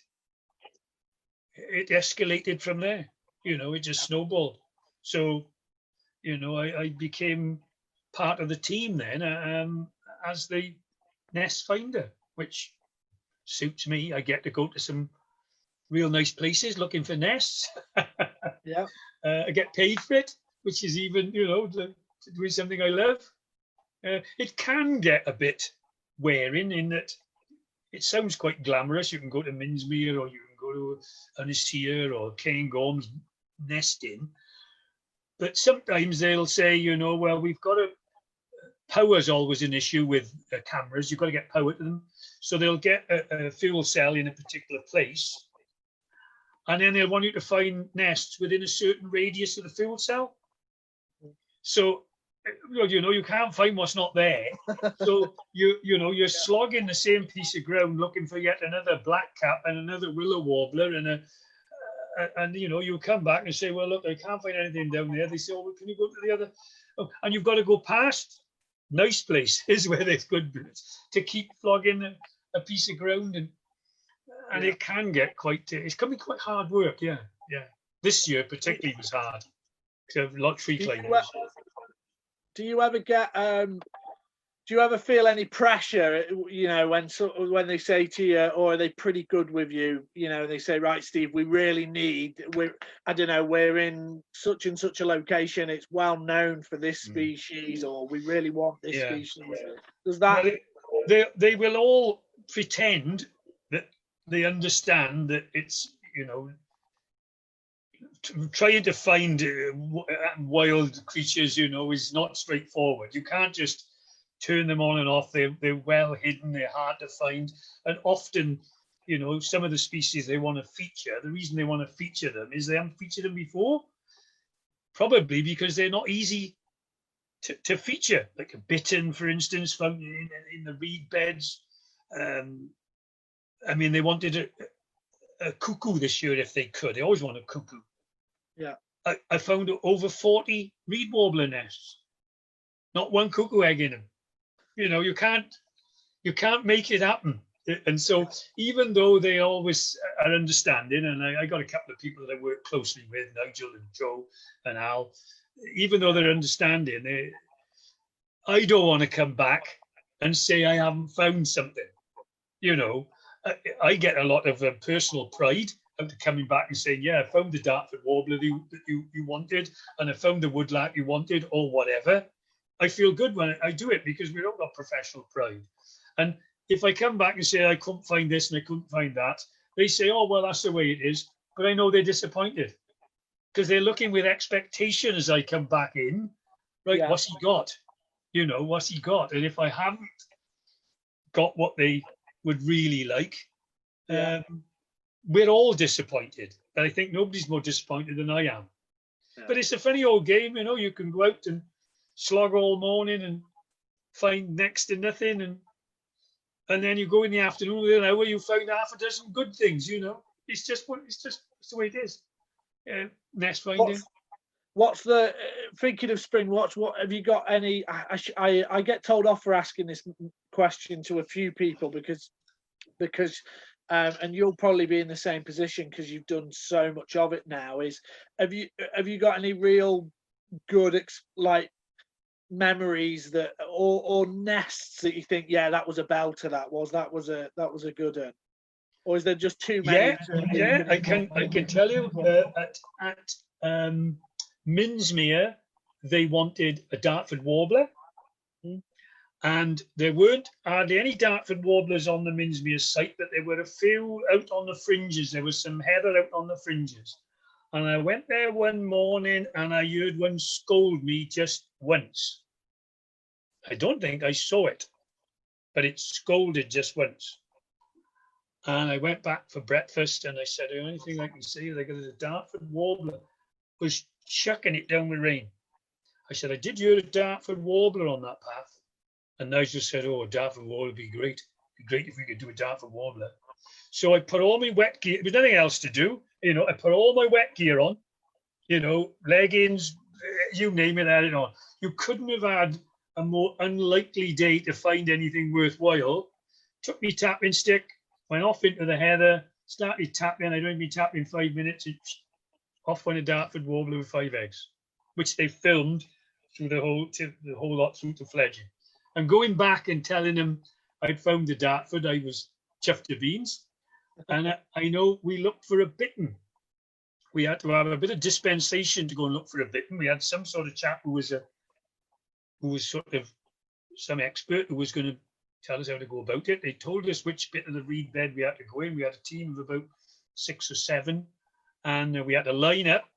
B: it escalated from there. It just snowballed. So, I became part of the team then as the nest finder, which suits me. I get to go to some real nice places looking for nests. I get paid for it, which is even, doing something I love. It can get a bit wearing in that it sounds quite glamorous. You can go to Minsmere, or you can go to Annecia or Cairngorms nesting. But sometimes they'll say, well, we've got to, power's always an issue with cameras. You've got to get power to them. So they'll get a fuel cell in a particular place, and then they'll want you to find nests within a certain radius of the fuel cell. So, you can't find what's not there. So you're slogging the same piece of ground looking for yet another blackcap and another willow warbler and you come back and say, well, look, I can't find anything down there. They say, oh, well, can you go to the other? Oh, and you've got to go past nice places where there's good bits to keep flogging a piece of ground, and it can get it can be quite hard work. Yeah. This year particularly was hard because a lot of tree climbers.
A: Do you ever get do you ever feel any pressure, when they say to you, or are they pretty good with you? They say, right, Steve, we really need, we're in such and such a location. It's well known for this species, or we really want this species. Does that?
B: Well, they will all pretend that they understand that it's, trying to find wild creatures, is not straightforward. You can't just turn them on and off. They're well hidden, they're hard to find, and often, some of the species they want to feature, the reason they want to feature them is they haven't featured them before, probably because they're not easy to feature, like a bittern, for instance, found in the reed beds. I mean, they wanted a cuckoo this year if they could. They always want a cuckoo.
A: Yeah.
B: I found over 40 reed warbler nests, not one cuckoo egg in them. You can't make it happen. And so even though they always are understanding, and I got a couple of people that I work closely with, Nigel and Joe and Al, even though they're understanding, I don't want to come back and say I haven't found something. You know, I get a lot of personal pride out of coming back and saying, yeah, I found the Dartford warbler that you wanted, and I found the woodlark you wanted, or whatever. I feel good when I do it because we don't got professional pride. And if I come back and say I couldn't find this and I couldn't find that, they say, oh, well, that's the way it is. But I know they're disappointed because they're looking with expectation as I come back in. Right,
A: Yeah.
B: what's he got? You know, what's he got? And if I haven't got what they would really like, we're all disappointed. And I think nobody's more disappointed than I am. Yeah. But it's a funny old game, you know, you can go out and slog all morning and find next to nothing, and then you go in the afternoon with an hour, you found half a dozen good things, you know. It's just the way it is. Nest finding.
A: What's the thinking of Springwatch? What have you got? Any? I get told off for asking this question to a few people because and you'll probably be in the same position because you've done so much of it now. Have you got any real good memories that or nests that you think, yeah, that was a belter, that was a good one? Or is there just too many?
B: Yeah, I can tell you at Minsmere they wanted a Dartford warbler, and there weren't hardly any Dartford warblers on the Minsmere site, but there were a few out on the fringes. There was some heather out on the fringes, and I went there one morning and I heard one scold me just once. I don't think I saw it, but it scolded just once. And I went back for breakfast and I said, the only thing I can say is I got a Dartford warbler was chucking it down with rain. I said, I did hear a Dartford warbler on that path. And Nigel said, oh, a Dartford warbler would be great. It'd be great if we could do a Dartford warbler. So I put all my wet gear, there was nothing else to do. You know, I put all my wet gear on, you know, leggings, you name it, I had it on. You couldn't have had a more unlikely day to find anything worthwhile. Took me tapping stick, went off into the heather, started tapping. I'd only been tapping 5 minutes. And off went a Dartford warbler with 5 eggs, which they filmed through the whole lot through to fledging. And going back and telling them I'd found the Dartford, I was chuffed to beans. And I know we looked for a bittern. We had to have a bit of dispensation to go and look for a bittern. We had some sort of chap who was sort of some expert who was going to tell us how to go about it. They told us which bit of the reed bed we had to go in. We had a team of about 6 or 7, and we had to line up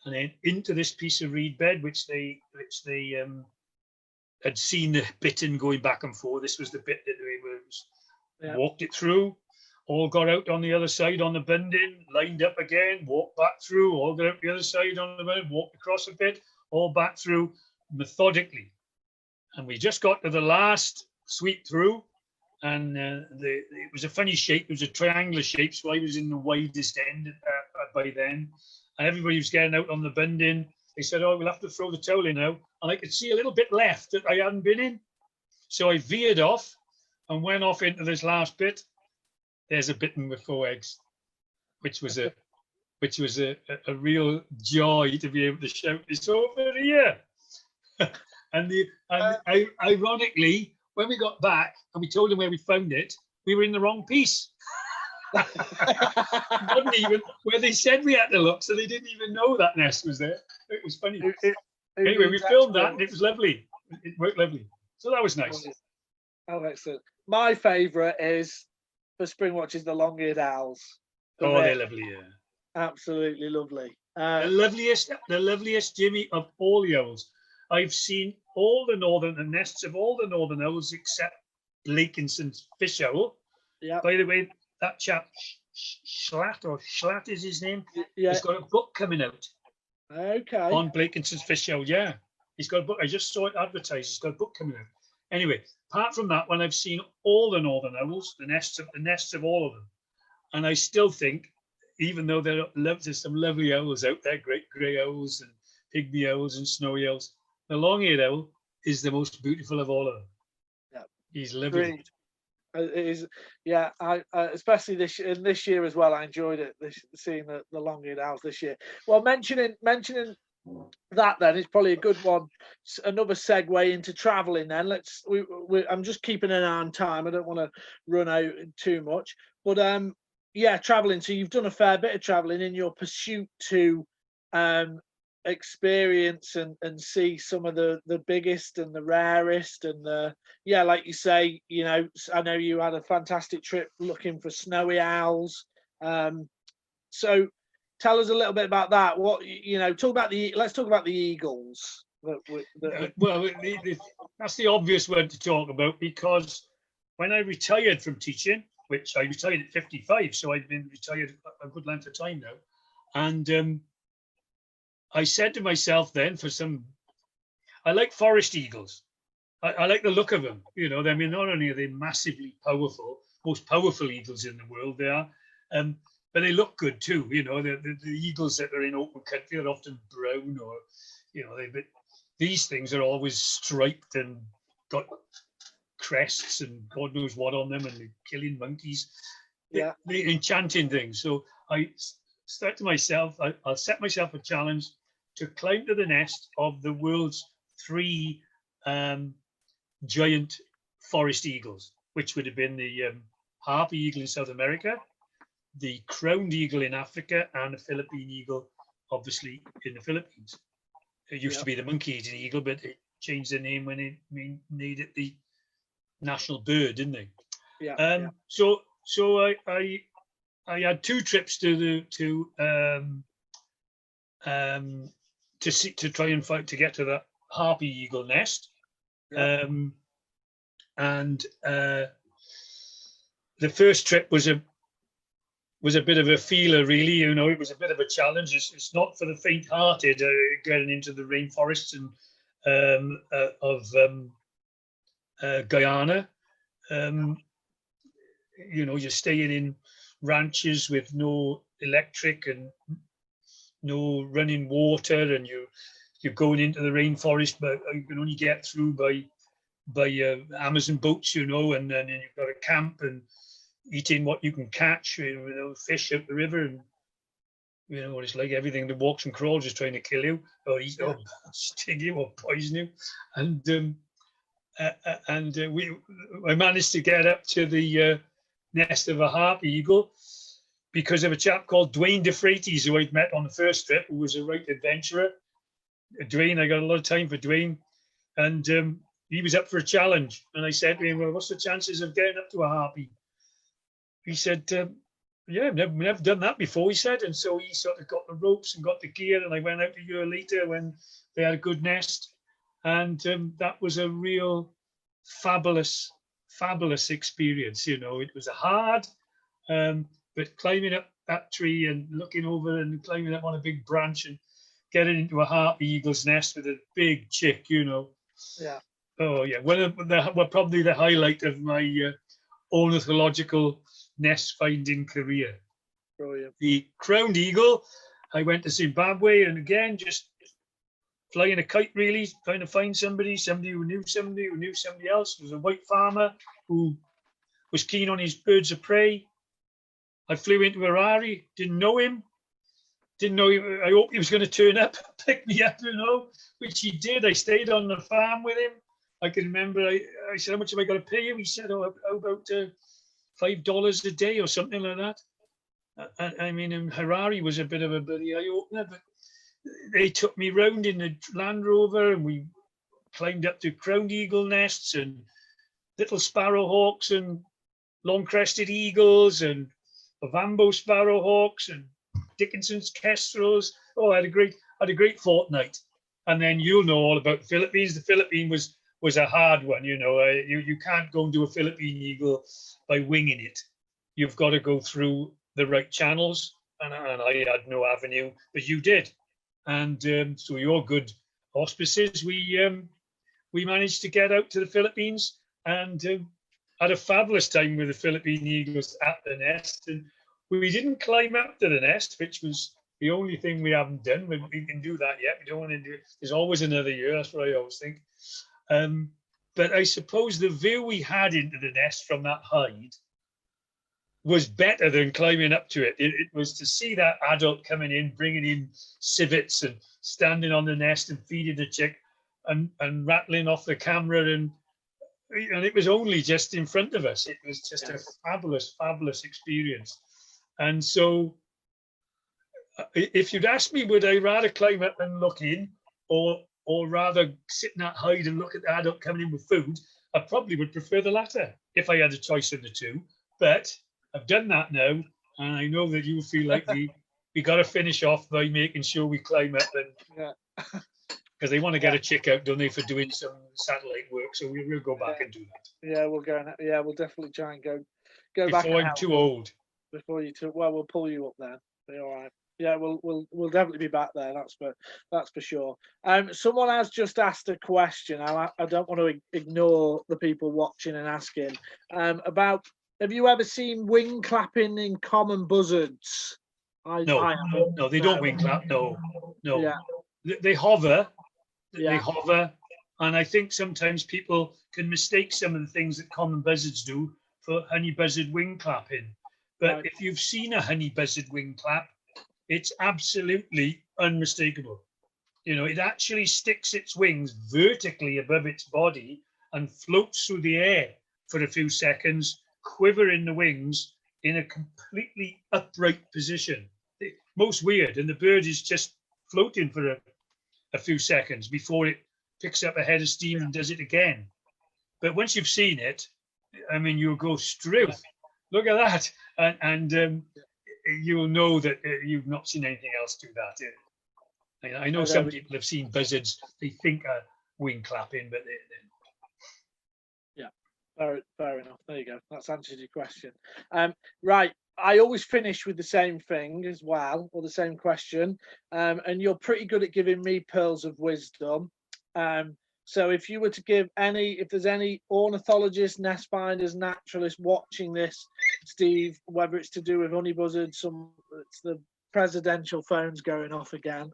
B: and then into this piece of reed bed, which they had seen the bittern going back and forth. This was the bit that they walked it through, all got out on the other side on the bunding, lined up again, walked back through, all got out the other side on the bunding, walked across a bit, all back through methodically. And we just got to the last sweep through, and it was a funny shape. It was a triangular shape, so I was in the widest end by then. And everybody was getting out on the bunding. They said, oh, we'll have to throw the towel in now. And I could see a little bit left that I hadn't been in. So I veered off and went off into this last bit. There's a bittern with 4 eggs, which was a real joy to be able to shout this over here. And ironically, when we got back and we told them where we found it, we were in the wrong piece. Not even where they said we had to look, so they didn't even know that nest was there. It was funny. Anyway, we filmed that and it was lovely. It worked lovely. So that was nice.
A: Oh, excellent. My favourite is for Springwatch is the long-eared owls.
B: They're lovely, yeah.
A: Absolutely lovely.
B: The loveliest, Jimmy, of all the owls. I've seen all the nests of all the northern owls except Blakenson's fish owl. Yeah. By the way, that chap Schlatt is his name. Yeah. He's got a book coming out.
A: Okay.
B: On Blakenson's fish owl, yeah. He's got a book. I just saw it advertised. He's got a book coming out. Anyway, apart from that, when I've seen all the northern owls, the nests of all of them, and I still think, even though there's some lovely owls out there, great grey owls and pygmy owls and snowy owls, the long-eared owl is the most beautiful of all of them. Yeah. He's lovely.
A: It is, yeah. I especially this year as well. I enjoyed it. Seeing the long-eared owls this year. Well, mentioning that, then it's probably a good one. Another segue into traveling. Then I'm just keeping an eye on time. I don't want to run out too much, but yeah, traveling. So you've done a fair bit of traveling in your pursuit to experience and see some of the biggest and the rarest and the, yeah, like you say, I know you had a fantastic trip looking for snowy owls. So tell us a little bit about that. What, let's talk about the eagles.
B: Well, that's the obvious one to talk about, because when I retired from teaching, which I retired at 55, so I've been retired a good length of time now, and I said to myself then, I like forest eagles. I like the look of them. I mean, not only are they massively powerful, most powerful eagles in the world they are, but they look good too. The eagles that are in open country are often brown, or, but these things are always striped and got crests and God knows what on them, and they're killing monkeys.
A: Yeah,
B: they're enchanting things. So I said to myself, I'll set myself a challenge to climb to the nest of the world's 3 giant forest eagles, which would have been the Harpy eagle in South America, the crowned eagle in Africa, and the Philippine eagle, obviously, in the Philippines. It used to be the monkey-eating eagle, but it changed the name when it made it the national bird, didn't they?
A: Yeah.
B: So I had 2 trips to try and fight to get to that Harpy eagle nest.
A: Yeah.
B: And the first trip was a bit of a feeler, really. It was a bit of a challenge. It's not for the faint-hearted, getting into the rainforests of Guyana. You're staying in ranches with no electric and no running water, and you're going into the rainforest, but you can only get through by Amazon boats, and then you've got to camp and eating what you can catch, fish out the river, and what it's like. Everything that walks and crawls is trying to kill you or eat or sting you or poison you. And I managed to get up to the nest of a Harpy eagle because of a chap called Dwayne DeFreitas, who I'd met on the first trip, who was a right adventurer. Dwayne, I got a lot of time for Dwayne, and he was up for a challenge. And I said to him, well, what's the chances of getting up to a Harpy? He said, yeah, I've never done that before, he said. And so he sort of got the ropes and got the gear, and I went out a year later when they had a good nest. And that was a real fabulous experience. It was a hard, but climbing up that tree and looking over and climbing up on a big branch and getting into a Harpy eagle's nest with a big chick,
A: Yeah.
B: Oh yeah, probably the highlight of my ornithological nest finding career.
A: Brilliant.
B: The crowned eagle, I went to Zimbabwe, and again, just flying a kite, really, trying to find somebody who knew somebody else. There was a white farmer who was keen on his birds of prey. I flew into Harare, didn't know him. I hoped he was going to turn up, pick me up, which he did. I stayed on the farm with him. I can remember, I said, how much have I got to pay you? He said, how about $5 a day or something like that. I mean, Harare was a bit of a bloody eye-opener, but they took me round in the Land Rover, and we climbed up to crowned eagle nests and little sparrowhawks and long-crested eagles and Ovambo sparrowhawks and Dickinson's kestrels. Oh, I had a great fortnight. And then you'll know all about the Philippines. The Philippines was a hard one. You can't go and do a Philippine eagle by winging it. You've got to go through the right channels, and I had no avenue, but you did. And so your good auspices, we managed to get out to the Philippines and had a fabulous time with the Philippine eagles at the nest. And we didn't climb up to the nest, which was the only thing we haven't done. We can do that yet. We don't want to do it. There's always another year. That's what I always think. But I suppose the view we had into the nest from that height was better than climbing up to it. It was to see that adult coming in, bringing in civets and standing on the nest and feeding the chick and rattling off the camera. And it was only just in front of us. It was just a fabulous, fabulous experience. And so if you'd asked me, would I rather climb up and look in or rather sit in that hide and look at the adult coming in with food, I probably would prefer the latter if I had a choice of the two. But I've done that now, and I know that you feel like we got to finish off by making sure we climb up, and because they want to get a chick out, don't they, for doing some satellite work? So we'll go back and do that.
A: Yeah, we'll go. Yeah, we'll definitely try and go
B: before
A: back.
B: Before I'm too old.
A: Before you too. Well, we'll pull you up there. Be all right. Yeah, we'll definitely be back there. That's for sure. Someone has just asked a question. I don't want to ignore the people watching and asking about. Have you ever seen wing clapping in common buzzards?
B: No, they don't wing clap. No.
A: Yeah.
B: They hover.
A: Yeah.
B: They hover, and I think sometimes people can mistake some of the things that common buzzards do for honey buzzard wing clapping. But if you've seen a honey buzzard wing clap, it's absolutely unmistakable. You know, it actually sticks its wings vertically above its body and floats through the air for a few seconds, quivering the wings in a completely upright position. Most weird, and the bird is just floating for a few seconds before it picks up a head of steam and does it again. But once you've seen it, I mean, you'll go, Struth, look at that. And you'll know that you've not seen anything else do that. I know some people have seen buzzards, they think are wing clapping, but they're
A: fair enough. There you go. That's answered your question. Right. I always finish with the same thing as well, or the same question. And you're pretty good at giving me pearls of wisdom. So if you were to give if there's any ornithologists, nest finders, naturalists watching this, Steve, whether it's to do with honey buzzards, it's the presidential phones going off again.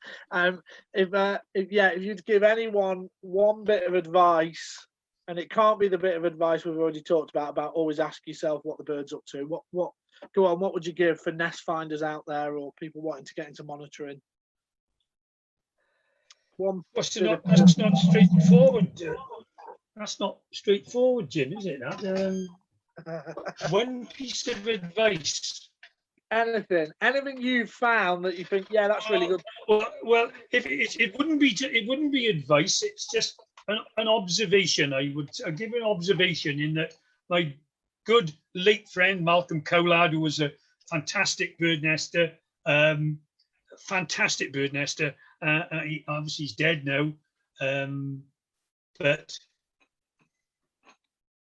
A: If you'd give anyone one bit of advice, and it can't be the bit of advice we've already talked about always ask yourself what the bird's up to. What would you give for nest finders out there or people wanting to get into monitoring?
B: That's not straightforward. That's not straightforward, Jim, is it? One piece of advice.
A: Anything you've found that you think, yeah, that's really good.
B: Well, if it wouldn't be advice. It's just an observation. I give an observation in that my good late friend Malcolm Cowlard, who was a fantastic bird nester, obviously he's dead now, but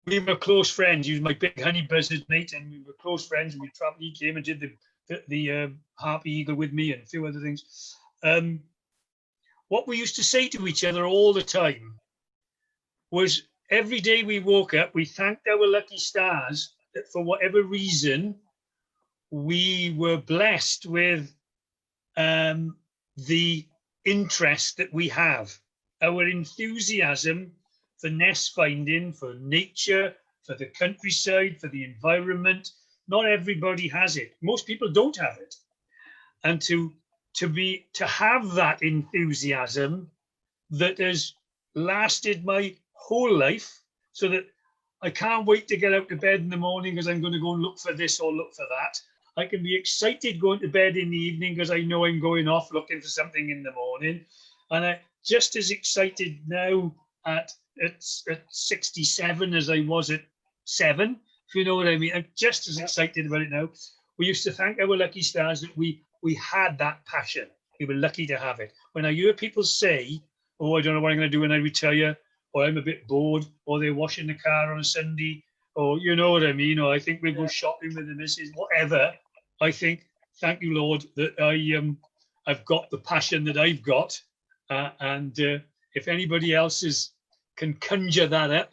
B: we were close friends. He was my big honey buzzard mate, and we were close friends. And we traveled. He came and did the Harpy Eagle with me and a few other things. What we used to say to each other all the time was, every day we woke up, we thanked our lucky stars that for whatever reason we were blessed with the interest that we have, our enthusiasm for nest finding, for nature, for the countryside, for the environment. Not everybody has it. Most people don't have it. And to have that enthusiasm that has lasted my whole life, so that I can't wait to get out of bed in the morning because I'm going to go and look for this or look for that. I can be excited going to bed in the evening because I know I'm going off looking for something in the morning. And I'm just as excited now at 67 as I was at 7, if you know what I mean. I'm just as excited about it now. We used to thank our lucky stars that we had that passion. We were lucky to have it. When I hear people say, oh, I don't know what I'm going to do when I retire, or I'm a bit bored, or they're washing the car on a Sunday, or you know what I mean, or I think we'll go shopping with the missus, whatever, I think, thank you, Lord, that I've got the passion that I've got. And if anybody else can conjure that up,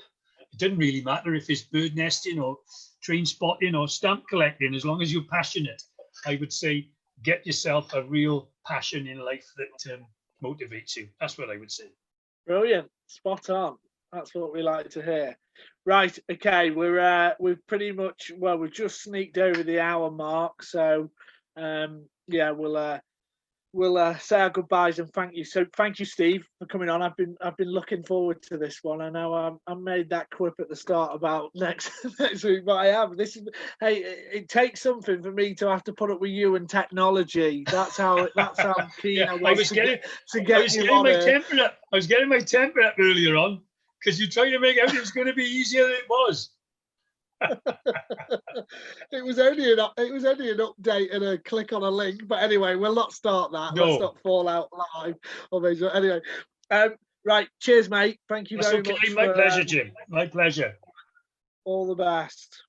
B: it doesn't really matter if it's bird nesting or train spotting or stamp collecting, as long as you're passionate. I would say get yourself a real passion in life that motivates you. That's what I would say.
A: Brilliant. Spot on. That's what we like to hear. Right. Okay. We've pretty much, well, we've just sneaked over the hour mark. So, yeah, we'll say our goodbyes and thank you. So thank you, Steve, for coming on. I've been looking forward to this one. I know I made that quip at the start about next week, but I have. Hey, it takes something for me to have to put up with you and technology. That's how keen
B: Yeah,
A: I was
B: I was getting my temper up earlier on because you're trying to make out it was going to be easier than it was.
A: It was only an update and a click on a link, but anyway, we'll not start that.
B: No.
A: Let's not fall out live. Anyway, right. Cheers, mate. Thank you very much.
B: My pleasure, Jim. My pleasure.
A: All the best.